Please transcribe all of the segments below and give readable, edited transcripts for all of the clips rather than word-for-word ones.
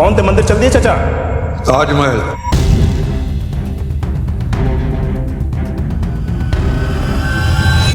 कौन ते मंदिर चल दिए चाचा? ताजमहल।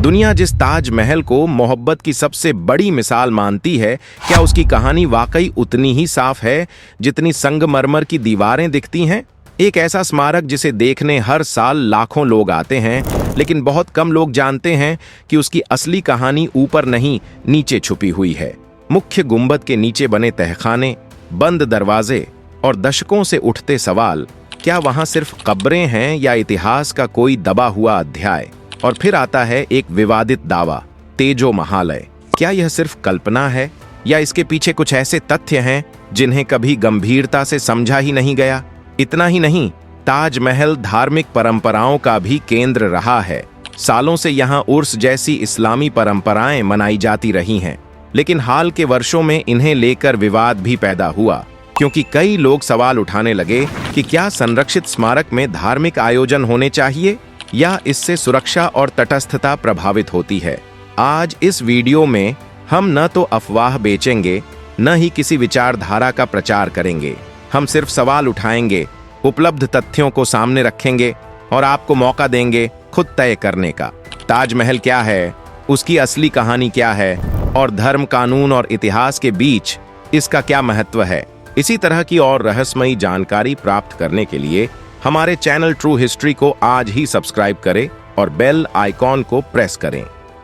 दुनिया जिस ताजमहल को मोहब्बत की सबसे बड़ी मिसाल मानती है, क्या उसकी कहानी वाकई उतनी ही साफ है जितनी संगमरमर की दीवारें दिखती हैं? एक ऐसा स्मारक जिसे देखने हर साल लाखों लोग आते हैं, लेकिन बहुत कम लोग जानते हैं कि उसकी असली कहानी ऊपर नहीं, नीचे छुपी हुई है। मुख्य गुंबद के नीचे बने तहखाने, बंद दरवाजे और दशकों से उठते सवाल, क्या वहां सिर्फ कब्रें हैं या इतिहास का कोई दबा हुआ अध्याय? और फिर आता है एक विवादित दावा, तेजो महालय। क्या यह सिर्फ कल्पना है या इसके पीछे कुछ ऐसे तथ्य हैं जिन्हें कभी गंभीरता से समझा ही नहीं गया? इतना ही नहीं, ताजमहल धार्मिक परंपराओं का भी केंद्र रहा है। सालों से यहाँ उर्स जैसी इस्लामी परंपराएं मनाई जाती रही हैं, लेकिन हाल के वर्षों में इन्हें लेकर विवाद भी पैदा हुआ, क्योंकि कई लोग सवाल उठाने लगे कि क्या संरक्षित स्मारक में धार्मिक आयोजन होने चाहिए या इससे सुरक्षा और तटस्थता प्रभावित होती है। आज इस वीडियो में हम न तो अफवाह बेचेंगे, न ही किसी विचारधारा का प्रचार करेंगे। हम सिर्फ सवाल उठाएंगे, उपलब्ध तथ्यों को सामने रखेंगे और आपको मौका देंगे खुद तय करने का। ताजमहल क्या है, उसकी असली कहानी क्या है और धर्म, कानून और इतिहास के बीच इसका क्या महत्व है। इसी तरह की और रहस्यमयी जानकारी प्राप्त करने के लिए हमारे चैनल ट्रू हिस्ट्री को आज ही सब्सक्राइब करें और बेल आइकॉन को प्रेस करें।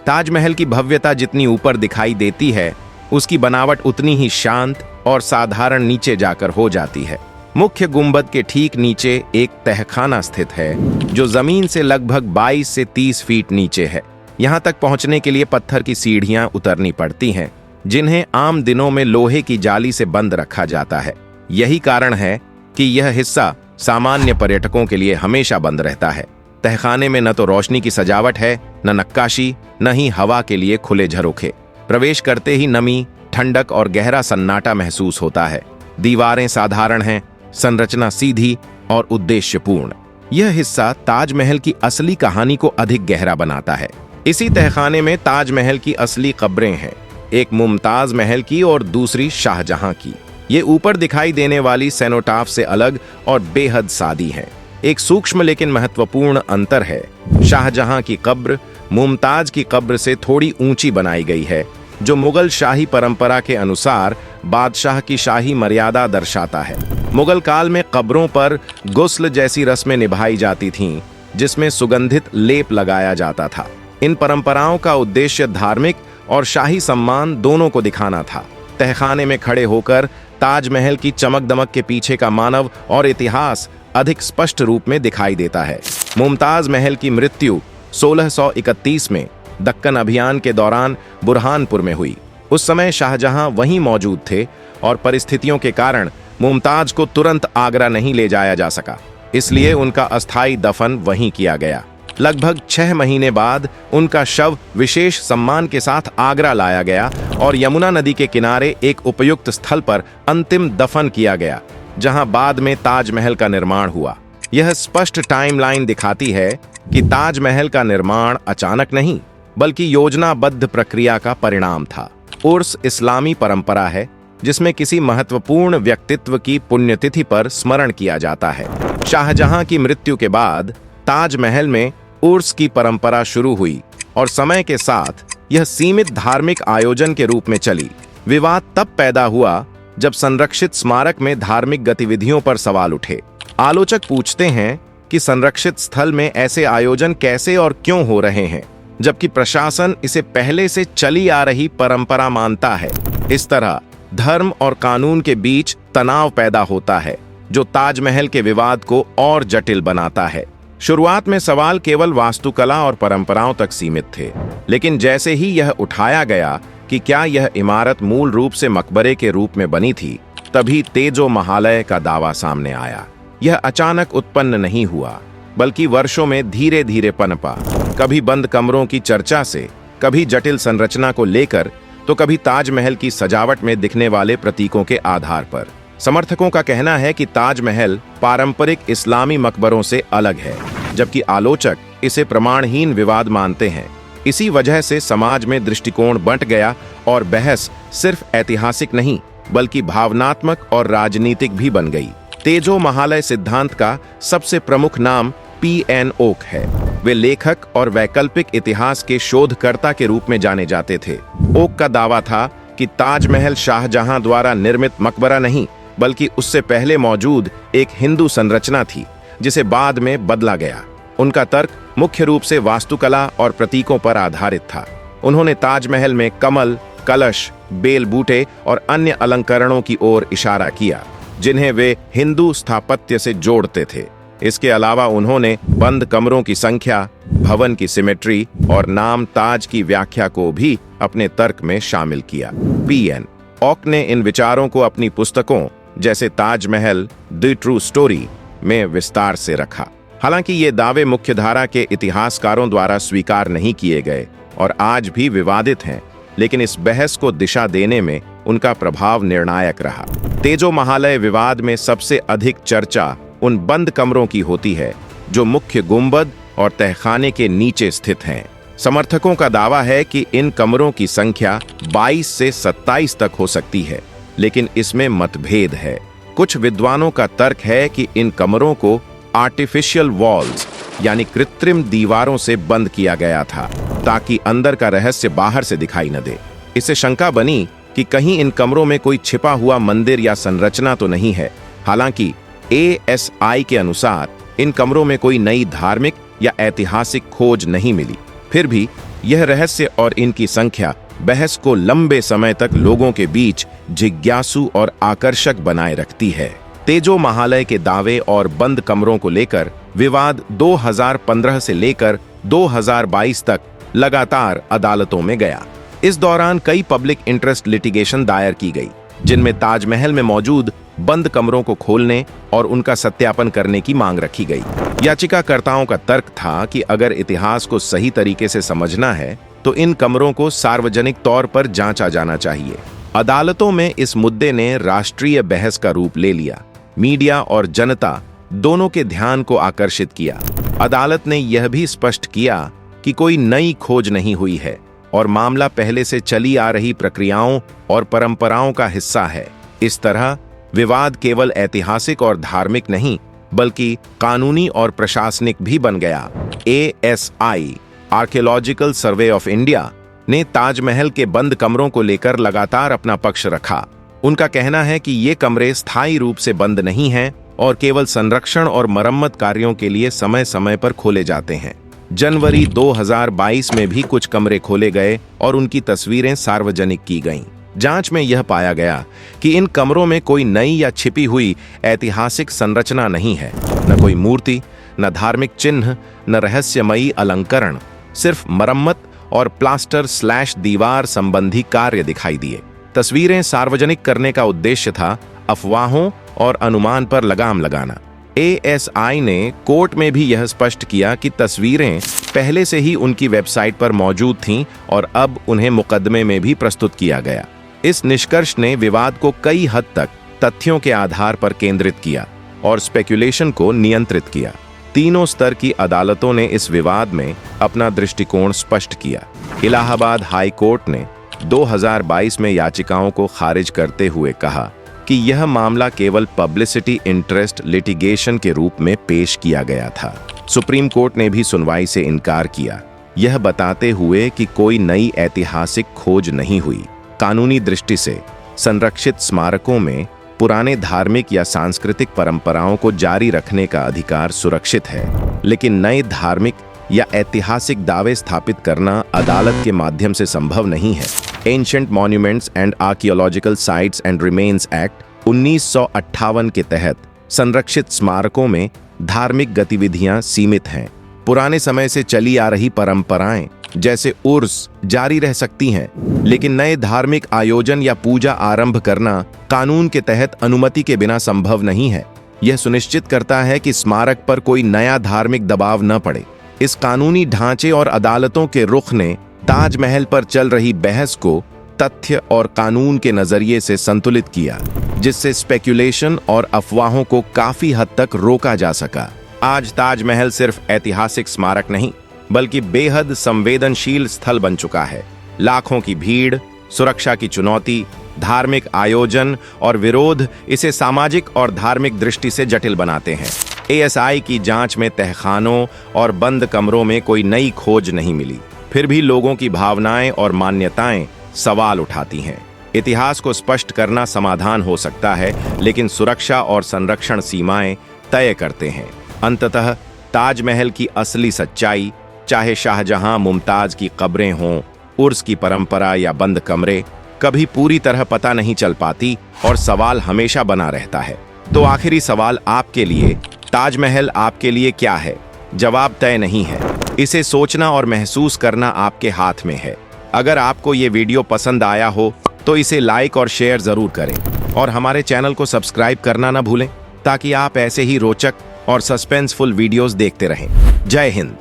ताजमहल की भव्यता जितनी ऊपर दिखाई देती है, उसकी बनावट उतनी ही शांत और साधारण नीचे जाकर हो जाती है। मुख्य गुंबद के ठीक नीचे एक तहखाना स्थित है, जो जमीन से लगभग 22 से 30 फीट नीचे है। यहाँ तक पहुँचने के लिए पत्थर की सीढ़ियाँ उतरनी पड़ती हैं, जिन्हें आम दिनों में लोहे की जाली से बंद रखा जाता है। यही कारण है कि यह हिस्सा सामान्य पर्यटकों के लिए हमेशा बंद रहता है। तहखाने में न तो रोशनी की सजावट है, न नक्काशी, न ही हवा के लिए खुले झरोखे। प्रवेश करते ही नमी, ठंडक और गहरा सन्नाटा महसूस होता है। दीवारें साधारण हैं, संरचना सीधी और उद्देश्यपूर्ण। यह हिस्सा ताजमहल की असली कहानी को अधिक गहरा बनाता है। इसी तहखाने में ताजमहल की असली कब्रें हैं, एक मुमताज महल की और दूसरी शाहजहां की। ये ऊपर दिखाई देने वाली सेनोटाफ से अलग और बेहद सादी है। एक सूक्ष्म लेकिन महत्वपूर्ण अंतर है, शाहजहां की कब्र मुमताज की कब्र से थोड़ी ऊंची बनाई गई है, जो मुगल शाही परंपरा के अनुसार बादशाह की शाही मर्यादा दर्शाता है। मुगल काल में कब्रों पर गुस्ल जैसी रस्में निभाई जाती थीं, जिसमें सुगंधित लेप लगाया जाता था। इन परंपराओं का उद्देश्य धार्मिक और शाही सम्मान दोनों को दिखाना था। तहखाने में खड़े होकर ताजमहल की चमक दमक के पीछे का मानव और इतिहास अधिक स्पष्ट रूप में दिखाई देता है। मुमताज महल की मृत्यु 1631 में दक्कन अभियान के दौरान बुरहानपुर में हुई। उस समय शाहजहां वहीं मौजूद थे और परिस्थितियों के कारण मुमताज को तुरंत आगरा नहीं ले जाया जा सका, इसलिए उनका अस्थायी दफन वहीं किया गया। लगभग 6 महीने बाद उनका शव विशेष सम्मान के साथ आगरा लाया गया और यमुना नदी के किनारे एक उपयुक्त स्थल पर अंतिम दफन किया गया, जहां बाद में ताजमहल का निर्माण हुआ। यह स्पष्ट टाइमलाइन दिखाती है कि ताजमहल का निर्माण अचानक नहीं, बल्कि योजनाबद्ध प्रक्रिया का परिणाम था। उर्स इस्लामी परंपरा है, जिसमें किसी महत्वपूर्ण व्यक्तित्व की पुण्यतिथि पर स्मरण किया जाता है। शाहजहां की मृत्यु के बाद ताजमहल में उर्स की परंपरा शुरू हुई और समय के साथ यह सीमित धार्मिक आयोजन के रूप में चली। विवाद तब पैदा हुआ जब संरक्षित स्मारक में धार्मिक गतिविधियों पर सवाल उठे। आलोचक पूछते हैं कि संरक्षित स्थल में ऐसे आयोजन कैसे और क्यों हो रहे हैं, जबकि प्रशासन इसे पहले से चली आ रही परंपरा मानता है। इस तरह धर्म और कानून के बीच तनाव पैदा होता है, जो ताजमहल के विवाद को और जटिल बनाता है। शुरुआत में सवाल केवल वास्तुकला और परंपराओं तक सीमित थे, लेकिन जैसे ही यह उठाया गया कि क्या यह इमारत मूल रूप से मकबरे के रूप में बनी थी, तभी तेजो महालय का दावा सामने आया। यह अचानक उत्पन्न नहीं हुआ, बल्कि वर्षों में धीरे धीरे पनपा, कभी बंद कमरों की चर्चा से, कभी जटिल संरचना को लेकर, तो कभी ताजमहल की सजावट में दिखने वाले प्रतीकों के आधार पर। समर्थकों का कहना है कि ताजमहल पारंपरिक इस्लामी मकबरों से अलग है, जबकि आलोचक इसे प्रमाणहीन विवाद मानते हैं। इसी वजह से समाज में दृष्टिकोण बंट गया और बहस सिर्फ ऐतिहासिक नहीं, बल्कि भावनात्मक और राजनीतिक भी बन गई। तेजो महालय सिद्धांत का सबसे प्रमुख नाम P.N. ओक है। वे लेखक और वैकल्पिक इतिहास के शोधकर्ता के रूप में जाने जाते थे। ओक का दावा था कि ताजमहल शाहजहां द्वारा निर्मित मकबरा नहीं, बल्कि उससे पहले मौजूद एक हिंदू संरचना थी, जिसे बाद में बदला गया। उनका तर्क मुख्य रूप से वास्तुकला और प्रतीकों पर आधारित था। उन्होंने ताजमहल में कमल, कलश, बेल बूटे और अन्य अलंकरणों की ओर इशारा किया, जिन्हें वे हिंदू स्थापत्य से जोड़ते थे। इसके अलावा उन्होंने बंद कमरों की संख्या, भवन की सिमेट्री और नाम ताज की व्याख्या को भी अपने तर्क में शामिल किया। P.N. ओक ने इन विचारों को अपनी पुस्तकों जैसे ताजमहल द ट्रू स्टोरी में विस्तार से रखा। हालांकि ये दावे मुख्यधारा के इतिहासकारों द्वारा स्वीकार नहीं किए गए और आज भी विवादित हैं, लेकिन इस बहस को दिशा देने में उनका प्रभाव निर्णायक रहा। तेजो महालय विवाद में सबसे अधिक चर्चा उन बंद कमरों की होती है जो मुख्य गुंबद और तहखाने के नीचे स्थित हैं। समर्थकों का दावा है कि इन कमरों की संख्या 22 से 27 तक हो सकती है, लेकिन इसमें मतभेद है। कुछ विद्वानों का तर्क है कि इन कमरों को आर्टिफिशियल वॉल्स यानी कृत्रिम दीवारों से बंद किया गया था, ताकि अंदर का रहस्य बाहर से दिखाई न दे। इससे शंका बनी कि कहीं इन कमरों में कोई छिपा हुआ मंदिर या संरचना तो नहीं है। हालांकि ASI के अनुसार इन कमरों में कोई नई धार्मिक या ऐतिहासिक खोज नहीं मिली। फिर भी यह रहस्य और इनकी संख्या बहस को लंबे समय तक लोगों के बीच जिज्ञासु और आकर्षक बनाए रखती है। तेजो महालय के दावे और बंद कमरों को लेकर विवाद 2015 से लेकर 2022 तक लगातार अदालतों में गया। इस दौरान कई पब्लिक इंटरेस्ट लिटिगेशन दायर की गई, जिनमें ताजमहल में मौजूद बंद कमरों को खोलने और उनका सत्यापन करने की मांग रखी गई। याचिकाकर्ताओं का तर्क था कि अगर इतिहास को सही तरीके से समझना है तो इन कमरों को सार्वजनिक तौर पर जांचा जाना चाहिए। अदालतों में इस मुद्दे ने राष्ट्रीय बहस का रूप ले लिया। मीडिया और जनता दोनों के ध्यान को आकर्षित किया। अदालत ने यह भी स्पष्ट किया कि कोई नई खोज नहीं हुई है और मामला पहले से चली आ रही प्रक्रियाओं और परंपराओं का हिस्सा है। इस तरह विवाद केवल ऐतिहासिक और धार्मिक नहीं, बल्कि कानूनी और प्रशासनिक भी बन गया। ASI archaeological survey of India ने ताजमहल के बंद कमरों को लेकर लगातार अपना पक्ष रखा। उनका कहना है कि ये कमरे स्थायी रूप से बंद नहीं हैं और केवल संरक्षण और मरम्मत कार्यों के लिए समय समय पर खोले जाते हैं। जनवरी 2022 में भी कुछ कमरे खोले गए और उनकी तस्वीरें सार्वजनिक की गईं। जांच में यह पाया गया कि इन कमरों में कोई नई या छिपी हुई ऐतिहासिक संरचना नहीं है। न कोई मूर्ति, न धार्मिक चिन्ह, न रहस्यमयी अलंकरण, सिर्फ मरम्मत और प्लास्टर/दीवार संबंधी कार्य दिखाई दिए। तस्वीरें सार्वजनिक करने का उद्देश्य था अफवाहों और अनुमान पर लगाम लगाना। ASI ने कोर्ट में भी यह स्पष्ट किया कि तस्वीरें पहले से ही उनकी वेबसाइट पर मौजूद थीं और अब उन्हें मुकदमे में भी प्रस्तुत किया गया। इस निष्कर्ष ने विवाद को कई हद तक तथ्यों के आधार पर केंद्रित किया और स्पेक्युलेशन को नियंत्रित किया। तीनों स्तर की अदालतों ने इस विवाद में अपना दृष्टिकोण स्पष्ट किया। इलाहाबाद हाई कोर्ट ने 2022 में याचिकाओं को खारिज करते हुए कहा कि यह मामला केवल पब्लिसिटी इंटरेस्ट लिटिगेशन के रूप में पेश किया गया था। सुप्रीम कोर्ट ने भी सुनवाई से इनकार किया, यह बताते हुए कि कोई नई ऐतिहासिक खोज नहीं हुई। कानूनी दृष्टि से संरक्षित स्मारकों में पुराने धार्मिक या सांस्कृतिक परंपराओं को जारी रखने का अधिकार सुरक्षित है, लेकिन नए धार्मिक या ऐतिहासिक दावे स्थापित करना अदालत के माध्यम से संभव नहीं है। Ancient monuments and archaeological sites and remains act 1958 के तहत संरक्षित स्मारकों में धार्मिक गतिविधियां सीमित हैं। पुराने समय से चली आ रही परंपराएं जैसे उर्स जारी रह सकती हैं, लेकिन नए धार्मिक आयोजन या पूजा आरंभ करना कानून के तहत अनुमति के बिना संभव नहीं है। यह सुनिश्चित करता है कि स्मारक पर कोई नया धार्मिक दबाव न पड़े। इस कानूनी ढांचे और अदालतों के रुख ने ताजमहल पर चल रही बहस को तथ्य और कानून के नजरिए से संतुलित किया, जिससे स्पेक्युलेशन और अफवाहों को काफी हद तक रोका जा सका। आज ताजमहल सिर्फ ऐतिहासिक स्मारक नहीं, बल्कि बेहद संवेदनशील स्थल बन चुका है। लाखों की भीड़, सुरक्षा की चुनौती धार्मिक आयोजन और विरोध इसे सामाजिक और धार्मिक दृष्टि से जटिल बनाते हैं। एएसआई की जांच में तहखानों और बंद कमरों में कोई नई खोज नहीं मिली, फिर भी लोगों की भावनाएं और मान्यताएं सवाल उठाती हैं। इतिहास को स्पष्ट करना समाधान हो सकता है, लेकिन सुरक्षा और संरक्षण सीमाएं तय करते हैं। अंततः ताजमहल की असली सच्चाई, चाहे शाहजहां मुमताज की कब्रें हों, उर्स की परंपरा या बंद कमरे, कभी पूरी तरह पता नहीं चल पाती और सवाल हमेशा बना रहता है। तो आखिरी सवाल आपके लिए, ताजमहल आपके लिए क्या है? जवाब तय नहीं है। इसे सोचना और महसूस करना आपके हाथ में है। अगर आपको ये वीडियो पसंद आया हो तो इसे लाइक और शेयर जरूर करें और हमारे चैनल को सब्सक्राइब करना ना भूलें, ताकि आप ऐसे ही रोचक और सस्पेंसफुल वीडियोस देखते रहें। जय हिंद।